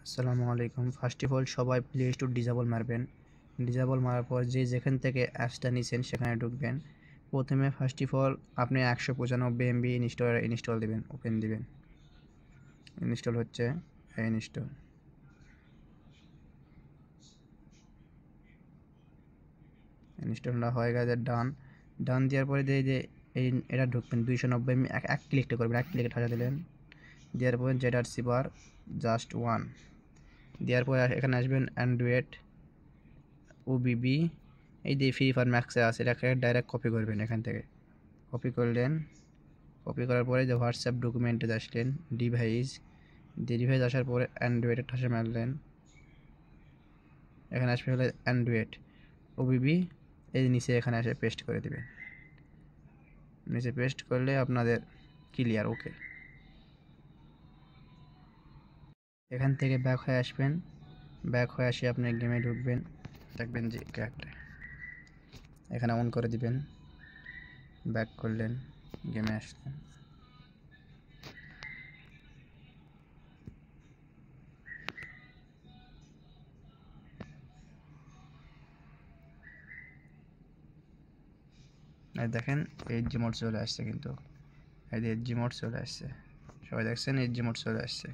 আসসালামু আলাইকুম। First of all সবাই প্লে স্টোর ডিসেবল মারবেন। ডিসেবল মারার পর যেখান থেকে অ্যাপসটা নিছেন সেখানে ঢুকবেন। প্রথমে ফার্স্ট অফ অল আপনি 195 এমবি ইনস্টল দিবেন, ওপেন দিবেন। ইনস্টল হচ্ছে, ইনস্টল। ইনস্টলটা হয়ে গেছে, ডান। ডান দেওয়ার পরে যে এটা ঢুকবেন 290 এমবি, এক ক্লিকটা করবেন, এক ক্লিকে ঠাসা দিলেন। দেওয়ার পর ZRC বার জাস্ট 1 দেওয়ার পর এখানে আসবেন অ্যান্ড্রয়েড ওবিবি, এই যে ফ্রি ফায়ার ম্যাক্সে আছে, এটাকে ডাইরেক্ট কপি করবেন। এখান থেকে কপি করলেন। কপি করার পরে যে হোয়াটসঅ্যাপ ডকুমেন্টে আসলেন, ডিভাইস আসার পরে অ্যান্ড্রয়েডের ঠাসা মারলেন। এখানে আসবে হলে অ্যান্ড্রয়েড ওবিবি, এই নিচে এখানে এসে পেস্ট করে দিবেন। নিচে পেস্ট করলে আপনাদের ক্লিয়ার, ওকে। এখান থেকে ব্যাক হয়ে আসবেন। ব্যাক হয়ে আসে আপনি গেমে ঢুকবেন, দেখবেন যে ক্যারেক্টার এখানে অন করে দিবেন। ব্যাক করলেন, গেমে আসলেন। আর দেখেন এইচজি মোড চলে আসছে, কিন্তু এই যে এইচজি মোড চলে আসছে, সবাই দেখছেন এইচজি মোড চলে আসছে।